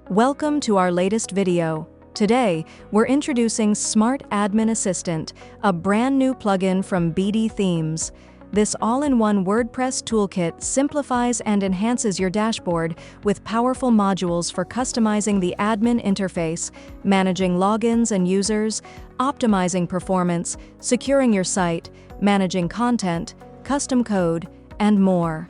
Welcome to our latest video. Today, we're introducing Smart Admin Assistant, a brand new plugin from BdThemes. This all-in-one WordPress toolkit simplifies and enhances your dashboard with powerful modules for customizing the admin interface, managing logins and users, optimizing performance, securing your site, managing content, custom code, and more.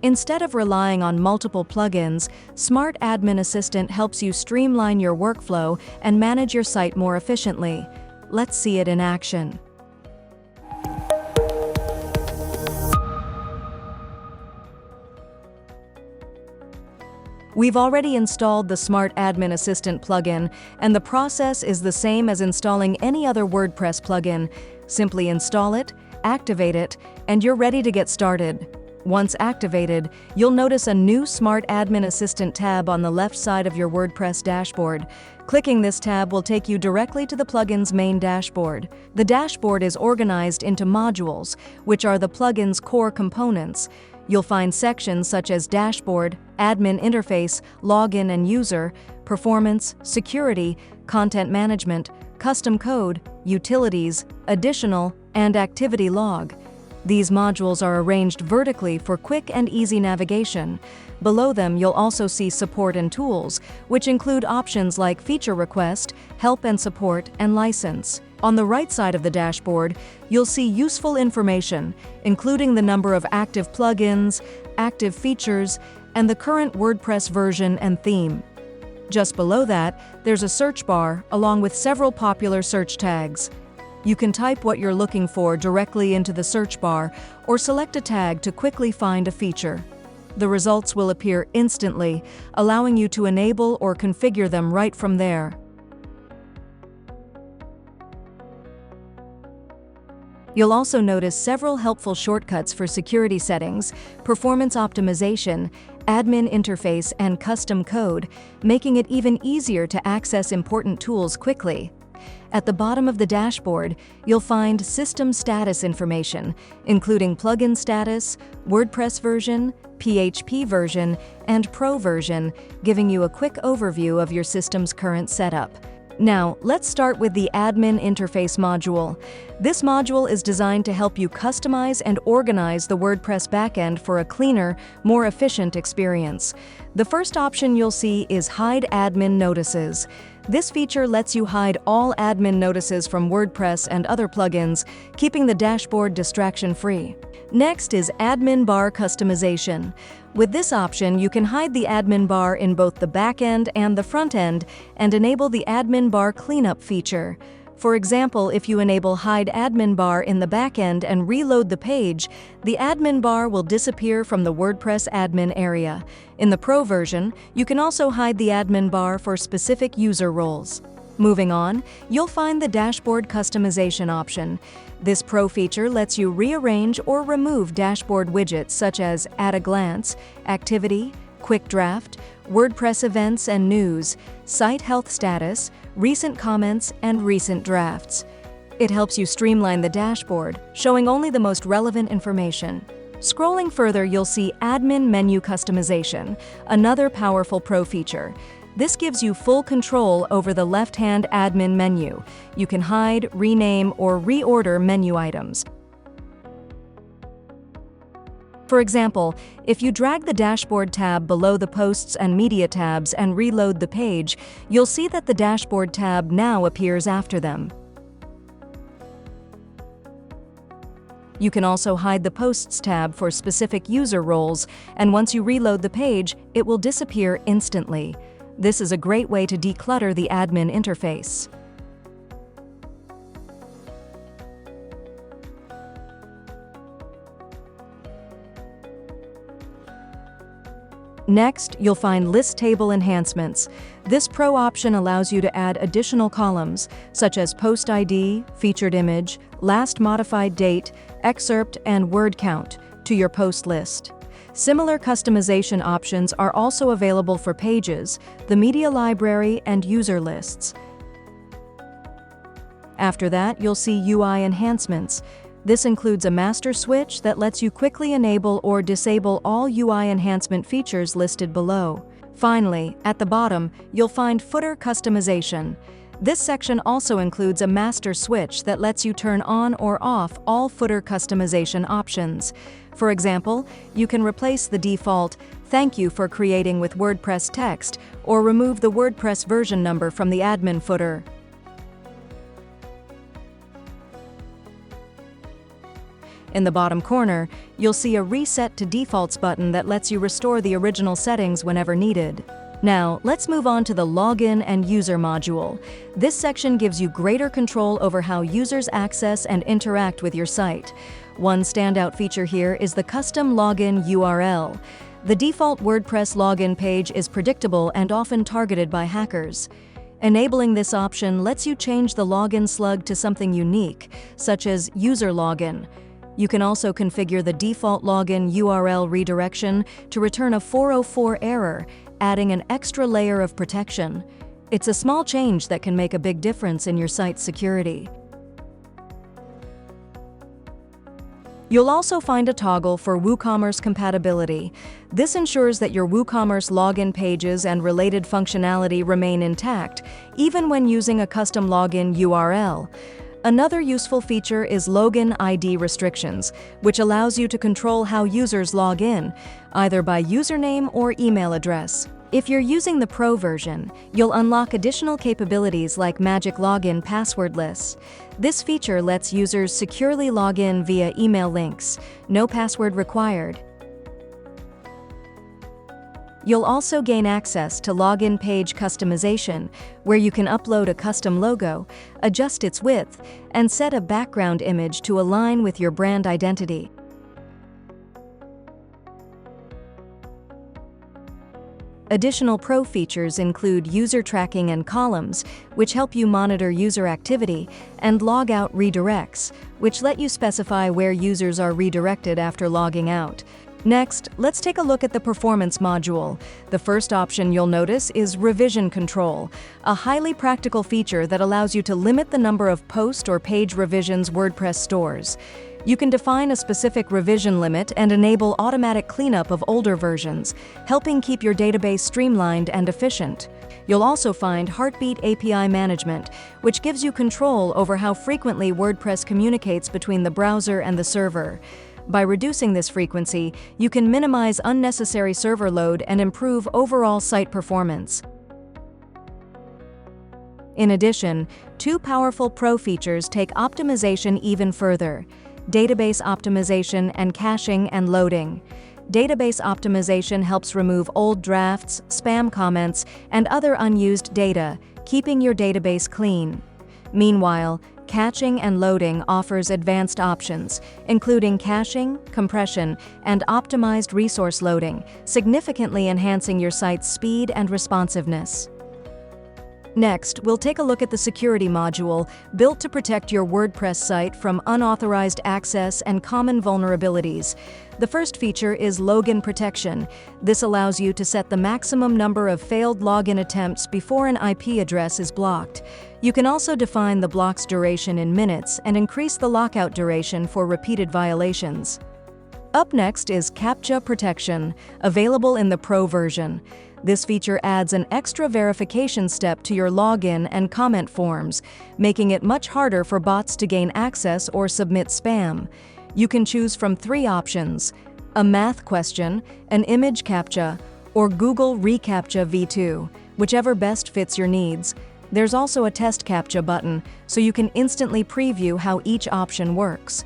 Instead of relying on multiple plugins, Smart Admin Assistant helps you streamline your workflow and manage your site more efficiently. Let's see it in action. We've already installed the Smart Admin Assistant plugin, and the process is the same as installing any other WordPress plugin. Simply install it, activate it, and you're ready to get started. Once activated, you'll notice a new Smart Admin Assistant tab on the left side of your WordPress dashboard. Clicking this tab will take you directly to the plugin's main dashboard. The dashboard is organized into modules, which are the plugin's core components. You'll find sections such as Dashboard, Admin Interface, Login and User, Performance, Security, Content Management, Custom Code, Utilities, Additional, and Activity Log. These modules are arranged vertically for quick and easy navigation. Below them, you'll also see Support and Tools, which include options like Feature Request, Help and Support, and License. On the right side of the dashboard, you'll see useful information, including the number of active plugins, active features, and the current WordPress version and theme. Just below that, there's a search bar along with several popular search tags. You can type what you're looking for directly into the search bar or select a tag to quickly find a feature. The results will appear instantly, allowing you to enable or configure them right from there. You'll also notice several helpful shortcuts for security settings, performance optimization, admin interface, and custom code, making it even easier to access important tools quickly. At the bottom of the dashboard, you'll find system status information, including plugin status, WordPress version, PHP version, and Pro version, giving you a quick overview of your system's current setup. Now, let's start with the Admin Interface module. This module is designed to help you customize and organize the WordPress backend for a cleaner, more efficient experience. The first option you'll see is Hide Admin Notices. This feature lets you hide all admin notices from WordPress and other plugins, keeping the dashboard distraction-free. Next is Admin Bar Customization. With this option, you can hide the admin bar in both the backend and the front end and enable the Admin Bar Cleanup feature. For example, if you enable Hide Admin Bar in the backend and reload the page, the admin bar will disappear from the WordPress admin area. In the Pro version, you can also hide the admin bar for specific user roles. Moving on, you'll find the Dashboard Customization option. This Pro feature lets you rearrange or remove dashboard widgets such as At a Glance, Activity, Quick Draft, WordPress Events and News, Site Health Status, Recent Comments, and Recent Drafts. It helps you streamline the dashboard, showing only the most relevant information. Scrolling further, you'll see Admin Menu Customization, another powerful Pro feature. This gives you full control over the left-hand admin menu. You can hide, rename, or reorder menu items. For example, if you drag the Dashboard tab below the Posts and Media tabs and reload the page, you'll see that the Dashboard tab now appears after them. You can also hide the Posts tab for specific user roles, and once you reload the page, it will disappear instantly. This is a great way to declutter the admin interface. Next, you'll find List Table Enhancements. This Pro option allows you to add additional columns, such as Post ID, Featured Image, Last Modified Date, Excerpt, and Word Count, to your post list. Similar customization options are also available for Pages, the Media Library, and User Lists. After that, you'll see UI enhancements. This includes a master switch that lets you quickly enable or disable all UI enhancement features listed below. Finally, at the bottom, you'll find footer customization. This section also includes a master switch that lets you turn on or off all footer customization options. For example, you can replace the default "Thank you for creating with WordPress" text or remove the WordPress version number from the admin footer. In the bottom corner, you'll see a Reset to Defaults button that lets you restore the original settings whenever needed. Now, let's move on to the Login and User module. This section gives you greater control over how users access and interact with your site. One standout feature here is the custom login URL. The default WordPress login page is predictable and often targeted by hackers. Enabling this option lets you change the login slug to something unique, such as user login. You can also configure the default login URL redirection to return a 404 error, adding an extra layer of protection. It's a small change that can make a big difference in your site's security. You'll also find a toggle for WooCommerce compatibility. This ensures that your WooCommerce login pages and related functionality remain intact, even when using a custom login URL. Another useful feature is login ID restrictions, which allows you to control how users log in, either by username or email address. If you're using the Pro version, you'll unlock additional capabilities like magic login passwordless. This feature lets users securely log in via email links, no password required. You'll also gain access to login page customization, where you can upload a custom logo, adjust its width, and set a background image to align with your brand identity. Additional Pro features include user tracking and columns, which help you monitor user activity, and log out redirects, which let you specify where users are redirected after logging out. Next, let's take a look at the Performance module. The first option you'll notice is Revision Control, a highly practical feature that allows you to limit the number of post or page revisions WordPress stores. You can define a specific revision limit and enable automatic cleanup of older versions, helping keep your database streamlined and efficient. You'll also find Heartbeat API Management, which gives you control over how frequently WordPress communicates between the browser and the server. By reducing this frequency, you can minimize unnecessary server load and improve overall site performance. In addition, two powerful Pro features take optimization even further: database optimization and caching and loading. Database optimization helps remove old drafts, spam comments, and other unused data, keeping your database clean. Meanwhile, caching and loading offers advanced options, including caching, compression, and optimized resource loading, significantly enhancing your site's speed and responsiveness. Next, we'll take a look at the Security module, built to protect your WordPress site from unauthorized access and common vulnerabilities. The first feature is Login Protection. This allows you to set the maximum number of failed login attempts before an IP address is blocked. You can also define the block's duration in minutes and increase the lockout duration for repeated violations. Up next is CAPTCHA Protection, available in the Pro version. This feature adds an extra verification step to your login and comment forms, making it much harder for bots to gain access or submit spam. You can choose from three options: a math question, an image CAPTCHA, or Google reCAPTCHA v2, whichever best fits your needs. There's also a test CAPTCHA button, so you can instantly preview how each option works.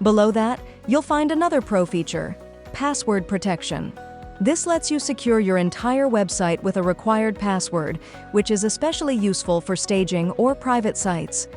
Below that, you'll find another Pro feature: Password Protection. This lets you secure your entire website with a required password, which is especially useful for staging or private sites.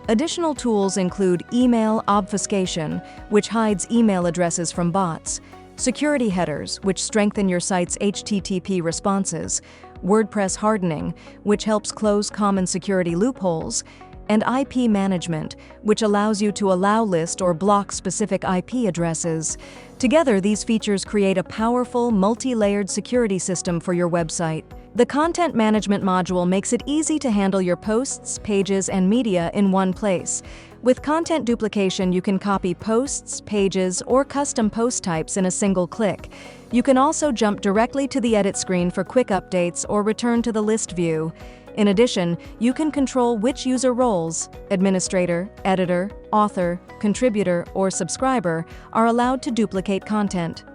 Additional tools include email obfuscation, which hides email addresses from bots, security headers, which strengthen your site's HTTP responses, WordPress hardening, which helps close common security loopholes, and IP management, which allows you to list or block specific IP addresses. Together, these features create a powerful, multi-layered security system for your website. The Content Management module makes it easy to handle your posts, pages, and media in one place. With content duplication, you can copy posts, pages, or custom post types in a single click. You can also jump directly to the edit screen for quick updates or return to the list view. In addition, you can control which user roles, administrator, editor, author, contributor, or subscriber, are allowed to duplicate content.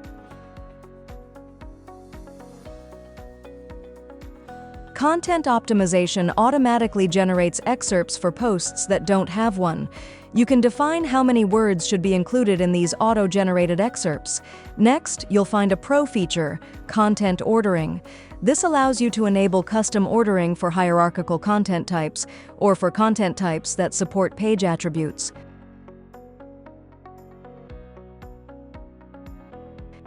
Content optimization automatically generates excerpts for posts that don't have one. You can define how many words should be included in these auto-generated excerpts. Next, you'll find a pro feature, content ordering. This allows you to enable custom ordering for hierarchical content types or for content types that support page attributes.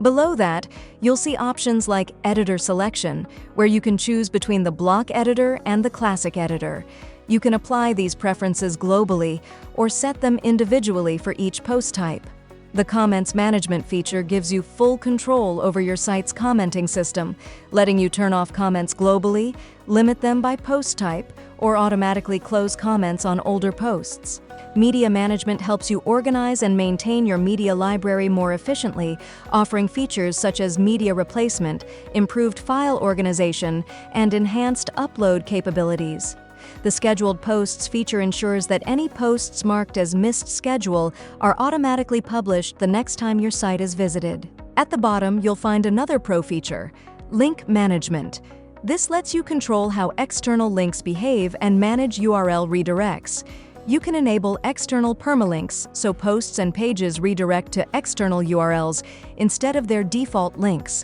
Below that, you'll see options like editor selection, where you can choose between the block editor and the classic editor. You can apply these preferences globally or set them individually for each post type. The comments management feature gives you full control over your site's commenting system, letting you turn off comments globally, limit them by post type, or automatically close comments on older posts. Media management helps you organize and maintain your media library more efficiently, offering features such as media replacement, improved file organization, and enhanced upload capabilities. The scheduled posts feature ensures that any posts marked as missed schedule are automatically published the next time your site is visited. At the bottom, you'll find another pro feature, link management. This lets you control how external links behave and manage URL redirects. You can enable external permalinks so posts and pages redirect to external URLs instead of their default links.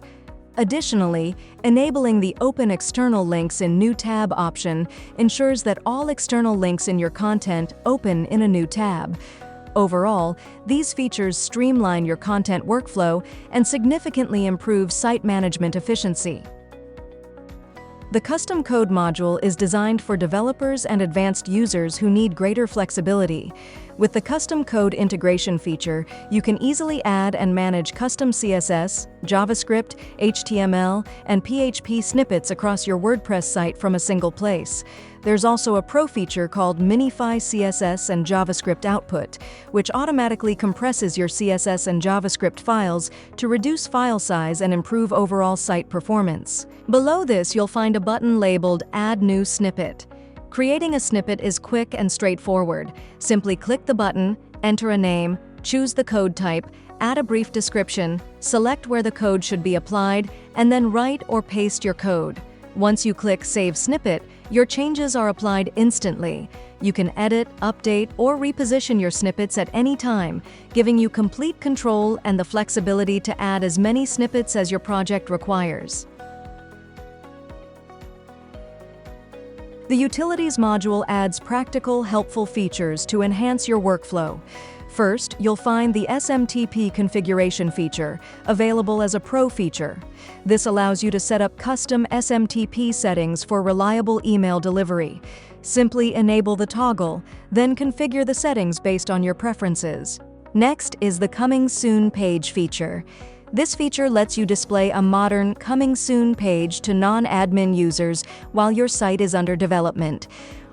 Additionally, enabling the Open External Links in New Tab option ensures that all external links in your content open in a new tab. Overall, these features streamline your content workflow and significantly improve site management efficiency. The custom code module is designed for developers and advanced users who need greater flexibility. With the custom code integration feature, you can easily add and manage custom CSS, JavaScript, HTML, and PHP snippets across your WordPress site from a single place. There's also a pro feature called Minify CSS and JavaScript output, which automatically compresses your CSS and JavaScript files to reduce file size and improve overall site performance. Below this, you'll find a button labeled Add New Snippet. Creating a snippet is quick and straightforward. Simply click the button, enter a name, choose the code type, add a brief description, select where the code should be applied, and then write or paste your code. Once you click Save Snippet, your changes are applied instantly. You can edit, update, or reposition your snippets at any time, giving you complete control and the flexibility to add as many snippets as your project requires. The Utilities module adds practical, helpful features to enhance your workflow. First, you'll find the SMTP configuration feature, available as a pro feature. This allows you to set up custom SMTP settings for reliable email delivery. Simply enable the toggle, then configure the settings based on your preferences. Next is the Coming Soon page feature. This feature lets you display a modern Coming Soon page to non-admin users while your site is under development.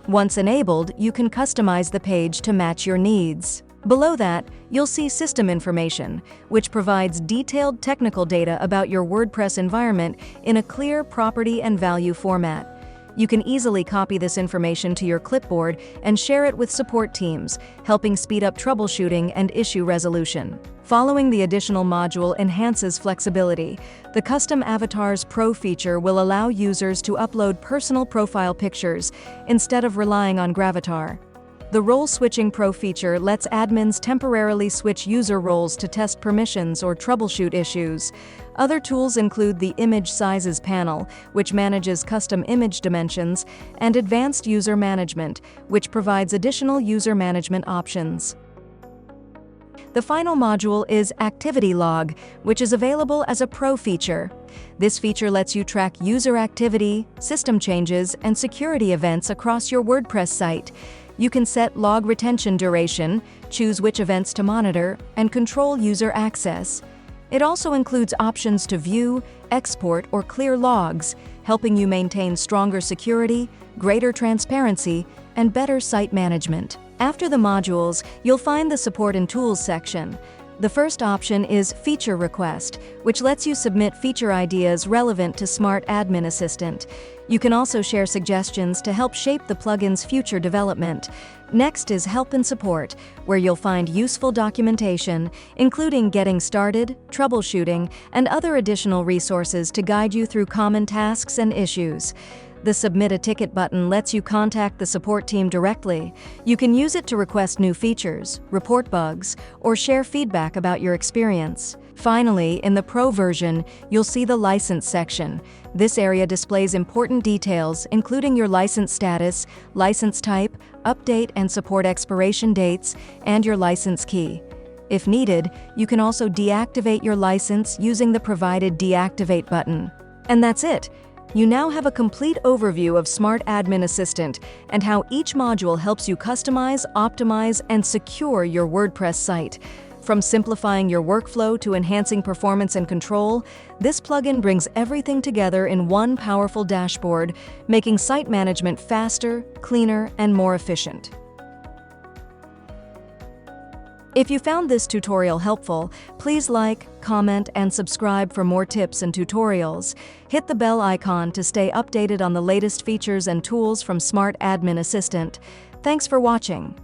Once enabled, you can customize the page to match your needs. Below that, you'll see System Information, which provides detailed technical data about your WordPress environment in a clear property and value format. You can easily copy this information to your clipboard and share it with support teams, helping speed up troubleshooting and issue resolution. Following the additional module enhances flexibility. The Custom Avatars Pro feature will allow users to upload personal profile pictures instead of relying on Gravatar. The Role Switching Pro feature lets admins temporarily switch user roles to test permissions or troubleshoot issues. Other tools include the Image Sizes panel, which manages custom image dimensions, and Advanced User Management, which provides additional user management options. The final module is Activity Log, which is available as a pro feature. This feature lets you track user activity, system changes, and security events across your WordPress site. You can set log retention duration, choose which events to monitor, and control user access. It also includes options to view, export, or clear logs, helping you maintain stronger security, greater transparency, and better site management. After the modules, you'll find the Support and Tools section. The first option is Feature Request, which lets you submit feature ideas relevant to Smart Admin Assistant. You can also share suggestions to help shape the plugin's future development. Next is Help and Support, where you'll find useful documentation, including getting started, troubleshooting, and other additional resources to guide you through common tasks and issues. The Submit a Ticket button lets you contact the support team directly. You can use it to request new features, report bugs, or share feedback about your experience. Finally, in the Pro version, you'll see the License section. This area displays important details, including your license status, license type, update and support expiration dates, and your license key. If needed, you can also deactivate your license using the provided Deactivate button. And that's it! You now have a complete overview of Smart Admin Assistant and how each module helps you customize, optimize, and secure your WordPress site. From simplifying your workflow to enhancing performance and control, this plugin brings everything together in one powerful dashboard, making site management faster, cleaner, and more efficient. If you found this tutorial helpful, please like, comment, and subscribe for more tips and tutorials. Hit the bell icon to stay updated on the latest features and tools from Smart Admin Assistant. Thanks for watching.